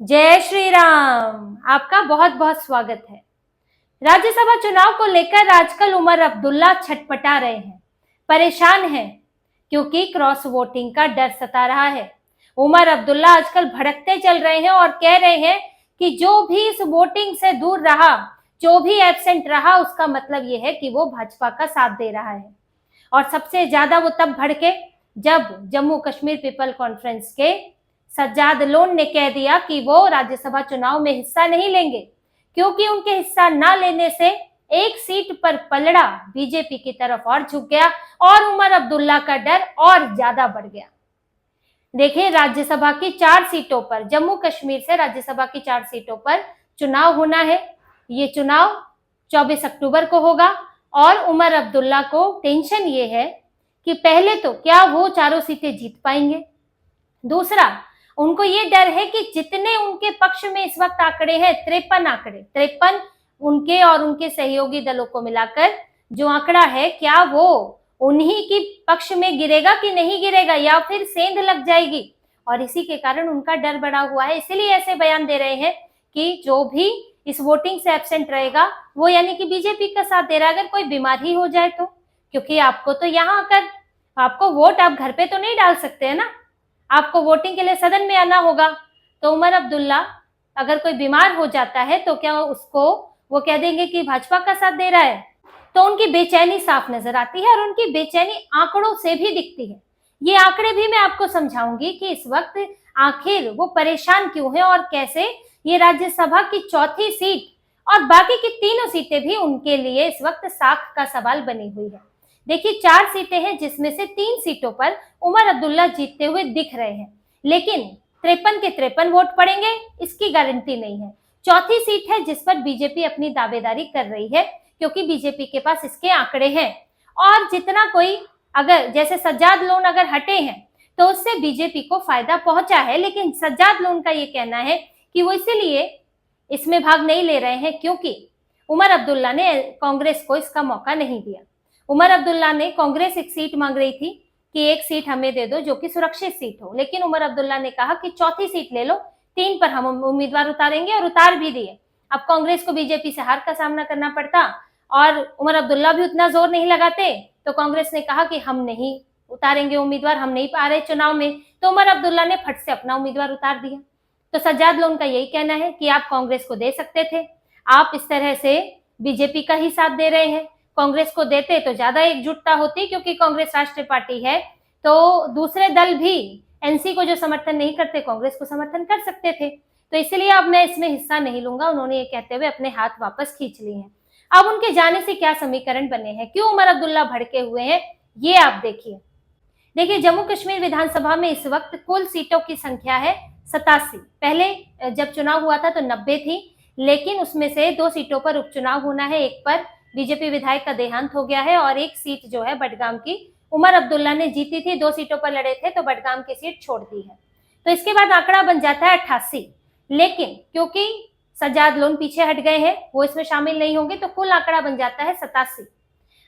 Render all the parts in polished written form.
जय श्री राम। आपका बहुत बहुत स्वागत है। राज्यसभा चुनाव को लेकर आजकल उमर अब्दुल्ला छटपटा रहे हैं, परेशान हैं, क्योंकि क्रॉस वोटिंग का डर सता रहा है। उमर अब्दुल्ला आजकल भड़कते चल रहे हैं और कह रहे हैं कि जो भी इस वोटिंग से दूर रहा, जो भी एब्सेंट रहा, उसका मतलब यह है कि वो भाजपा का साथ दे रहा है। और सबसे ज्यादा वो तब भड़के जब जम्मू कश्मीर पीपल कॉन्फ्रेंस के सज्जाद लोन ने कह दिया कि वो राज्यसभा चुनाव में हिस्सा नहीं लेंगे, क्योंकि उनके हिस्सा ना लेने से एक सीट पर पलड़ा बीजेपी की तरफ और झुक गया और उमर अब्दुल्ला का डर और ज्यादा बढ़ गया। देखिए, राज्यसभा की 4 सीटों पर, जम्मू कश्मीर से राज्यसभा की 4 सीटों पर चुनाव होना है। ये चुनाव 24 अक्टूबर को होगा और उमर अब्दुल्ला को टेंशन ये है कि पहले तो क्या वो चारों सीटें जीत पाएंगे, दूसरा उनको ये डर है कि जितने उनके पक्ष में इस वक्त आंकड़े हैं, 53 उनके और उनके सहयोगी दलों को मिलाकर जो आंकड़ा है, क्या वो उन्हीं की पक्ष में गिरेगा कि नहीं गिरेगा, या फिर सेंध लग जाएगी। और इसी के कारण उनका डर बढ़ा हुआ है। इसीलिए ऐसे बयान दे रहे हैं कि जो भी इस वोटिंग से एब्सेंट रहेगा वो यानी कि बीजेपी का साथ दे रहा है, अगर कोई बीमार ही हो जाए तो। क्योंकि आपको तो यहाँ आकर आपको वोट आप घर पे तो नहीं डाल सकते है ना, आपको वोटिंग के लिए सदन में आना होगा। तो उमर अब्दुल्ला अगर कोई बीमार हो जाता है तो क्या उसको वो कह देंगे कि भाजपा का साथ दे रहा है? तो उनकी बेचैनी साफ नजर आती है और उनकी बेचैनी आंकड़ों से भी दिखती है। ये आंकड़े भी मैं आपको समझाऊंगी कि इस वक्त आखिर वो परेशान क्यों है और कैसे ये राज्यसभा की 4थी सीट और बाकी की तीनों सीटें भी उनके लिए इस वक्त साख का सवाल बनी हुई है। देखिए, 4 सीटें हैं जिसमें से 3 सीटों पर उमर अब्दुल्ला जीतते हुए दिख रहे हैं, लेकिन 53 के 53 वोट पड़ेंगे इसकी गारंटी नहीं है। 4थी सीट है जिस पर बीजेपी अपनी दावेदारी कर रही है, क्योंकि बीजेपी के पास इसके आंकड़े हैं। और जितना कोई, अगर जैसे सज्जाद लोन अगर हटे हैं तो उससे बीजेपी को फायदा पहुंचा है, लेकिन सज्जाद लोन का ये कहना है कि वो इसीलिए इसमें भाग नहीं ले रहे हैं क्योंकि उमर अब्दुल्ला ने कांग्रेस को इसका मौका नहीं दिया। उमर अब्दुल्ला ने, कांग्रेस एक सीट मांग रही थी कि एक सीट हमें दे दो जो कि सुरक्षित सीट हो, लेकिन उमर अब्दुल्ला ने कहा कि 4थी सीट ले लो, 3 पर हम उम्मीदवार उतारेंगे, और उतार भी दिए। अब कांग्रेस को बीजेपी से हार का सामना करना पड़ता और उमर अब्दुल्ला भी उतना जोर नहीं लगाते, तो कांग्रेस ने कहा कि हम नहीं उतारेंगे उम्मीदवार, हम नहीं पा रहे चुनाव में, तो उमर अब्दुल्ला ने फट से अपना उम्मीदवार उतार दिया। तो सज्जाद लोन का यही कहना है कि आप कांग्रेस को दे सकते थे, आप इस तरह से बीजेपी का ही साथ दे रहे हैं। कांग्रेस को देते तो ज्यादा एकजुटता होती, क्योंकि कांग्रेस राष्ट्रीय पार्टी है, तो दूसरे दल भी एनसी को जो समर्थन नहीं करते कांग्रेस को समर्थन कर सकते थे। तो इसलिए अब मैं इसमें हिस्सा नहीं लूंगा, उन्होंने ये कहते हुए अपने हाथ वापस खींच लिए हैं। अब उनके जाने से क्या समीकरण बने हैं, क्यों उमर अब्दुल्ला भड़के हुए हैं, ये आप देखिए, जम्मू कश्मीर विधानसभा में इस वक्त कुल सीटों की संख्या है 87। पहले जब चुनाव हुआ था तो 90 थी, लेकिन उसमें से 2 सीटों पर उपचुनाव होना है। एक पर बीजेपी विधायक का देहांत हो गया है और एक सीट जो है बडगाम की उमर अब्दुल्ला ने जीती थी, 2 सीटों पर लड़े थे तो बडगाम की सीट छोड़ दी है। तो इसके बाद आंकड़ा बन जाता है 88, लेकिन क्योंकि सज्जाद लोन पीछे हट गए हैं, वो इसमें शामिल नहीं होंगे, तो कुल आंकड़ा बन जाता है 87।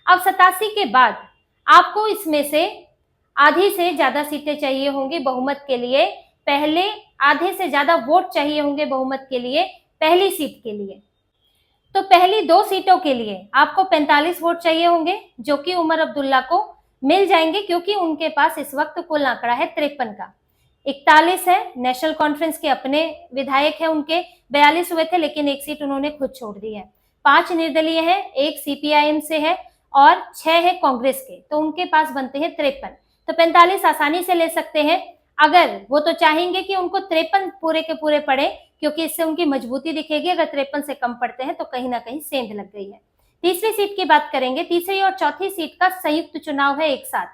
अब 87 के बाद आपको इसमें से आधी से ज्यादा सीटें चाहिए होंगी बहुमत के लिए, पहले आधे से ज्यादा वोट चाहिए होंगे बहुमत के लिए पहली सीट के लिए। तो पहली 2 सीटों के लिए आपको 45 वोट चाहिए होंगे, जो कि उमर अब्दुल्ला को मिल जाएंगे, क्योंकि उनके पास इस वक्त कुल आंकड़ा है 53 का। 41 है, नेशनल कॉन्फ्रेंस के अपने विधायक है, उनके 42 हुए थे, लेकिन एक सीट उन्होंने खुद छोड़ दी है। 5 निर्दलीय है, 1 सीपीआईएम से है और 6 है कांग्रेस के, तो उनके पास बनते हैं 53। तो 45 आसानी से ले सकते हैं, अगर वो तो चाहेंगे कि उनको 53 पूरे के पूरे पड़े, क्योंकि इससे उनकी मजबूती दिखेगी। अगर 53 से कम पड़ते हैं तो कहीं ना कहीं सेंध लग गई है। तीसरी सीट की बात करेंगे, तीसरी और चौथी सीट का संयुक्त चुनाव है एक साथ,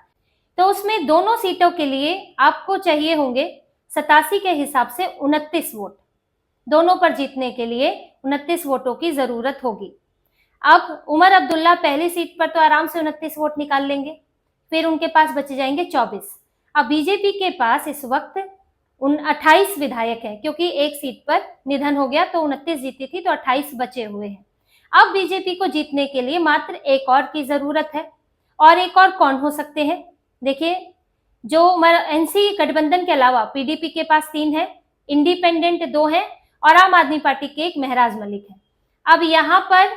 तो उसमें दोनों सीटों के लिए आपको चाहिए होंगे 87 के हिसाब से 29 वोट। दोनों पर जीतने के लिए 29 वोटों की जरूरत होगी। अब उमर अब्दुल्ला पहली सीट पर तो आराम से 29 वोट निकाल लेंगे, फिर उनके पास बच जाएंगे 24। अब बीजेपी के पास इस वक्त 28 विधायक हैं, क्योंकि एक सीट पर निधन हो गया तो 29 जीती थी, तो 28 बचे हुए हैं। अब बीजेपी को जीतने के लिए मात्र एक और की जरूरत है, और एक और कौन हो सकते हैं? देखिए, जो एनसी गठबंधन के अलावा पीडीपी के पास 3 है, इंडिपेंडेंट 2 हैं और आम आदमी पार्टी के एक महराज मलिक है। अब यहाँ पर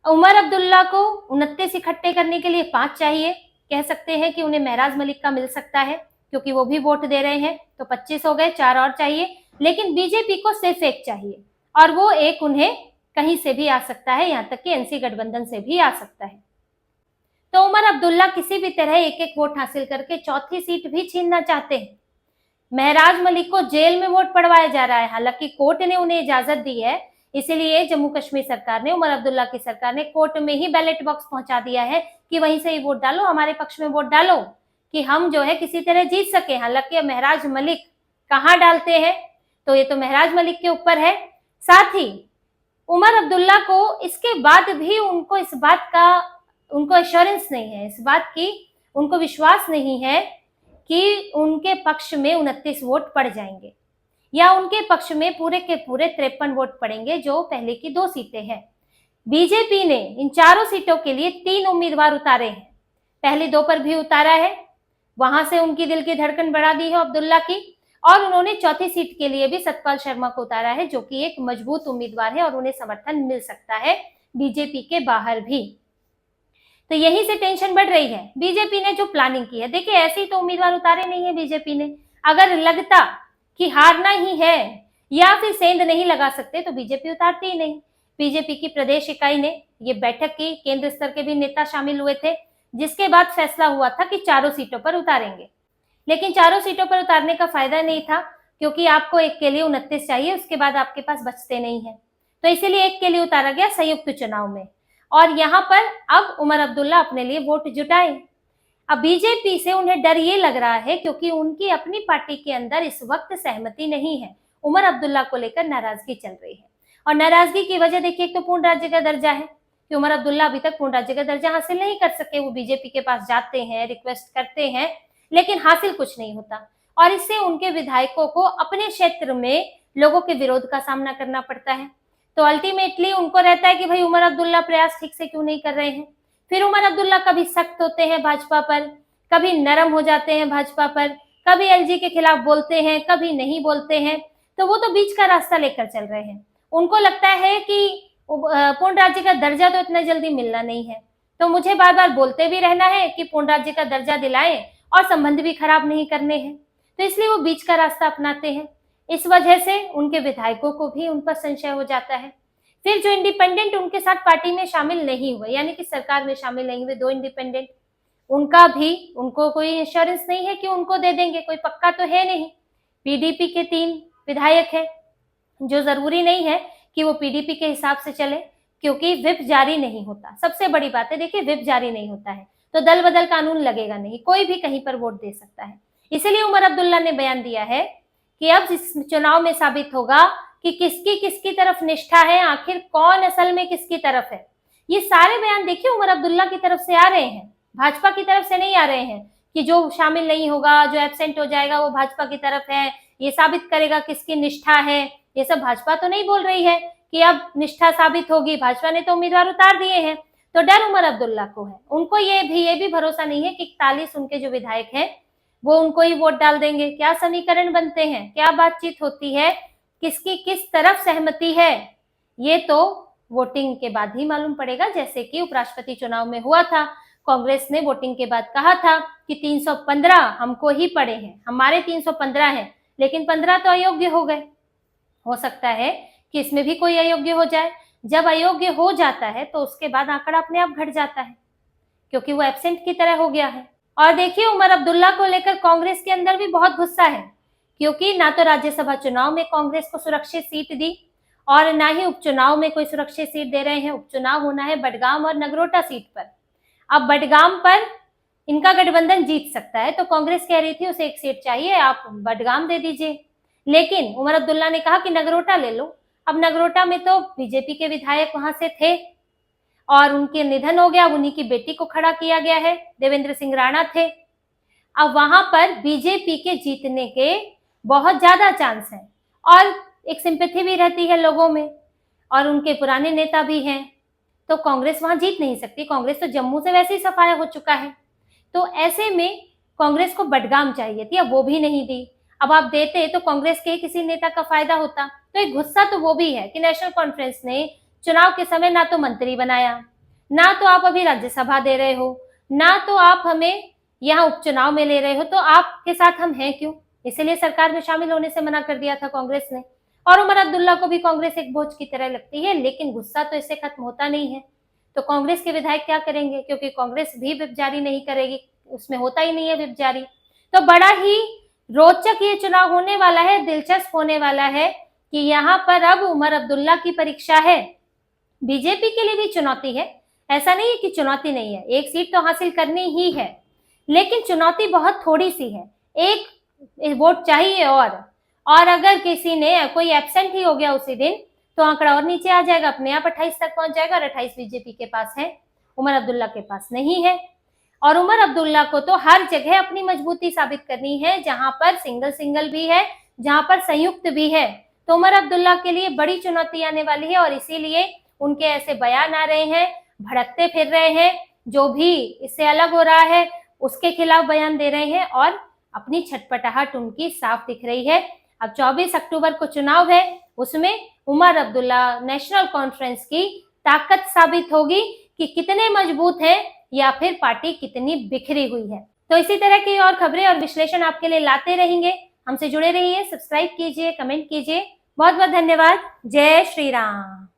उमर अब्दुल्ला को 29 इकट्ठे करने के लिए 5 चाहिए। कह सकते हैं कि उन्हें महराज मलिक का मिल सकता है क्योंकि वो भी वोट दे रहे हैं, तो 25 हो गए, 4 और चाहिए। लेकिन बीजेपी को सिर्फ 1 चाहिए और वो 1 उन्हें कहीं से भी आ सकता है, यहाँ तक कि एनसी गठबंधन से भी आ सकता है। तो उमर अब्दुल्ला किसी भी तरह 1-1 वोट हासिल करके चौथी सीट भी छीनना चाहते हैं। महराज मलिक को जेल में वोट पड़वाया जा रहा है, हालांकि कोर्ट ने उन्हें इजाजत दी है, इसीलिए जम्मू कश्मीर सरकार ने, उमर अब्दुल्ला की सरकार ने कोर्ट में ही बैलेट बॉक्स पहुंचा दिया है कि वहीं से ही वोट डालो, हमारे पक्ष में वोट डालो कि हम जो है किसी तरह जीत सके। हालांकि महराज मलिक कहाँ डालते हैं तो ये तो महराज मलिक के ऊपर है। साथ ही उमर अब्दुल्ला को इसके बाद भी उनको इस बात का उनको एश्योरेंस नहीं है, इस बात की उनको विश्वास नहीं है कि उनके पक्ष में 29 वोट पड़ जाएंगे या उनके पक्ष में पूरे के पूरे 53 वोट पड़ेंगे, जो पहले की 2 सीटें हैं। बीजेपी ने इन चारों सीटों के लिए 3 उम्मीदवार उतारे हैं, पहली 2 पर भी उतारा है, वहां से उनकी दिल की धड़कन बढ़ा दी है अब्दुल्ला की, और उन्होंने चौथी सीट के लिए भी सतपाल शर्मा को उतारा है, जो कि एक मजबूत उम्मीदवार है और उन्हें समर्थन मिल सकता है बीजेपी के बाहर भी। तो यहीं से टेंशन बढ़ रही है। बीजेपी ने जो प्लानिंग की है, देखिए ऐसे ही तो उम्मीदवार उतारे नहीं है बीजेपी ने। अगर लगता कि हारना ही है या फिर सेंध नहीं लगा सकते तो बीजेपी उतारती ही नहीं। बीजेपी की प्रदेश इकाई ने ये बैठक की, केंद्र स्तर के भी नेता शामिल हुए थे, जिसके बाद फैसला हुआ था कि चारों सीटों पर उतारेंगे। लेकिन चारों सीटों पर उतारने का फायदा नहीं था, क्योंकि आपको 1 के लिए 29 चाहिए, उसके बाद आपके पास बचते नहीं है, तो इसीलिए 1 के लिए उतारा गया संयुक्त चुनाव में। और यहाँ पर अब उमर अब्दुल्ला अपने लिए वोट जुटाए। अब बीजेपी से उन्हें डर ये लग रहा है क्योंकि उनकी अपनी पार्टी के अंदर इस वक्त सहमति नहीं है, उमर अब्दुल्ला को लेकर नाराजगी चल रही है। और नाराजगी की वजह देखिए, एक तो पूर्ण राज्य का दर्जा है कि उमर अब्दुल्ला अभी तक पूर्ण राज्य का दर्जा हासिल नहीं कर सके। वो बीजेपी के पास जाते हैं, रिक्वेस्ट करते हैं, लेकिन हासिल कुछ नहीं होता, और इससे उनके विधायकों को अपने क्षेत्र में लोगों के विरोध का सामना करना पड़ता है। तो अल्टीमेटली उनको रहता है कि भाई उमर अब्दुल्ला प्रयास ठीक से क्यों नहीं कर रहे हैं। फिर उमर अब्दुल्ला कभी सख्त होते हैं भाजपा पर, कभी नरम हो जाते हैं भाजपा पर, कभी एलजी के खिलाफ बोलते हैं, कभी नहीं बोलते हैं। तो वो तो बीच का रास्ता लेकर चल रहे हैं। उनको लगता है कि पूर्ण राज्य का दर्जा तो इतना जल्दी मिलना नहीं है, तो मुझे बार बार बोलते भी रहना है कि पूर्ण राज्य का दर्जा दिलाएं और संबंध भी खराब नहीं करने हैं, तो इसलिए वो बीच का रास्ता अपनाते हैं। इस वजह से उनके विधायकों को भी उन पर संशय हो जाता है। फिर जो इंडिपेंडेंट उनके साथ पार्टी में शामिल नहीं हुए, यानी कि सरकार में शामिल नहीं हुए 2 इंडिपेंडेंट, उनको कोई इंश्योरेंस नहीं है कि उनको दे देंगे, कोई पक्का तो है नहीं। पीडीपी के 3 विधायक है, जो जरूरी नहीं है कि वो पीडीपी के हिसाब से चले, क्योंकि व्हिप जारी नहीं होता। सबसे बड़ी बात है, देखिए व्हिप जारी नहीं होता है तो दल बदल कानून लगेगा नहीं, कोई भी कहीं पर वोट दे सकता है। इसीलिए उमर अब्दुल्ला ने बयान दिया है कि अब इस चुनाव में साबित होगा कि किसकी तरफ निष्ठा है, आखिर कौन असल में किसकी तरफ है। ये सारे बयान देखिए उमर अब्दुल्ला की तरफ से आ रहे हैं, भाजपा की तरफ से नहीं आ रहे हैं कि जो शामिल नहीं होगा, जो एब्सेंट हो जाएगा वो भाजपा की तरफ है, ये साबित करेगा किसकी निष्ठा है। ये सब भाजपा तो नहीं बोल रही है कि अब निष्ठा साबित होगी, भाजपा ने तो उम्मीदवार उतार दिए हैं। तो डर उमर अब्दुल्ला को है, उनको ये भी भरोसा नहीं है कि 41 उनके जो विधायक हैं वो उनको ही वोट डाल देंगे। क्या समीकरण बनते हैं, क्या बातचीत होती है, किसकी किस तरफ सहमति है, ये तो वोटिंग के बाद ही मालूम पड़ेगा। जैसे कि उपराष्ट्रपति चुनाव में हुआ था, कांग्रेस ने वोटिंग के बाद कहा था कि 315 हमको ही पड़े हैं, हमारे 315 हैं, लेकिन 15 तो अयोग्य हो गए। हो सकता है कि इसमें भी कोई अयोग्य हो जाए। जब अयोग्य हो जाता है तो उसके बाद आंकड़ा अपने आप घट जाता है, क्योंकि वो एब्सेंट की तरह हो गया है। और देखिए उमर अब्दुल्ला को लेकर कांग्रेस के अंदर भी बहुत गुस्सा है, क्योंकि ना तो राज्यसभा चुनाव में कांग्रेस को सुरक्षित सीट दी और ना ही उपचुनाव में कोई सुरक्षित सीट दे रहे हैं। उपचुनाव होना है बडगाम और नगरोटा सीट पर। अब बडगाम पर इनका गठबंधन जीत सकता है, तो कांग्रेस कह रही थी उसे 1 सीट चाहिए, आप बडगाम दे दीजिए। लेकिन उमर अब्दुल्ला ने कहा कि नगरोटा ले लो। अब नगरोटा में तो बीजेपी के विधायक वहां से थे और उनके निधन हो गया, उन्हीं की बेटी को खड़ा किया गया है, देवेंद्र सिंह राणा थे। अब वहां पर बीजेपी के जीतने के बहुत ज्यादा चांस हैं और एक सिंपैथी भी रहती है लोगों में, और उनके पुराने नेता भी हैं, तो कांग्रेस वहां जीत नहीं सकती। कांग्रेस तो जम्मू से वैसे ही सफाया हो चुका है। तो ऐसे में कांग्रेस को बडगाम चाहिए थी, अब वो भी नहीं दी। अब आप देते तो कांग्रेस के किसी नेता का फायदा होता। तो एक गुस्सा तो वो भी है कि नेशनल कॉन्फ्रेंस ने चुनाव के समय ना तो मंत्री बनाया, ना तो आप अभी राज्यसभा दे रहे हो, ना तो आप हमें यहाँ उपचुनाव में ले रहे हो, तो आपके साथ हम हैं क्यों? इसीलिए सरकार में शामिल होने से मना कर दिया था कांग्रेस ने। और उमर अब्दुल्ला को भी कांग्रेस एक बोझ की तरह लगती है, लेकिन गुस्सा तो इससे खत्म होता नहीं है। तो कांग्रेस के विधायक क्या करेंगे, क्योंकि कांग्रेस भी व्हिप जारी नहीं करेगी, उसमें होता ही नहीं है व्हिप जारी। तो बड़ा ही रोचक ये चुनाव होने वाला है, दिलचस्प होने वाला है कि यहाँ पर अब उमर अब्दुल्ला की परीक्षा है। बीजेपी के लिए भी चुनौती है, ऐसा नहीं है कि चुनौती नहीं है, एक सीट तो हासिल करनी ही है, लेकिन चुनौती बहुत थोड़ी सी है, एक वोट चाहिए। और अगर किसी ने कोई एब्सेंट ही हो गया उसी दिन तो आंकड़ा और नीचे आ जाएगा, अपने आप 28 तक पहुंच जाएगा, और 28 बीजेपी के पास है, उमर अब्दुल्ला के पास नहीं है। और उमर अब्दुल्ला को तो हर जगह अपनी मजबूती साबित करनी है, जहां पर सिंगल सिंगल भी है, जहां पर संयुक्त भी है। तो उमर अब्दुल्ला के लिए बड़ी चुनौती आने वाली है, और इसीलिए उनके ऐसे बयान आ रहे हैं, भड़कते फिर रहे हैं, जो भी इससे अलग हो रहा है उसके खिलाफ बयान दे रहे हैं, और अपनी छटपटाहट उनकी साफ दिख रही है। अब 24 अक्टूबर को चुनाव है, उसमें उमर अब्दुल्ला नेशनल कॉन्फ्रेंस की ताकत साबित होगी कि कितने मजबूत हैं या फिर पार्टी कितनी बिखरी हुई है। तो इसी तरह की और खबरें और विश्लेषण आपके लिए लाते रहेंगे। हमसे जुड़े रहिए, सब्सक्राइब कीजिए, कमेंट कीजिए। बहुत बहुत धन्यवाद। जय श्री राम।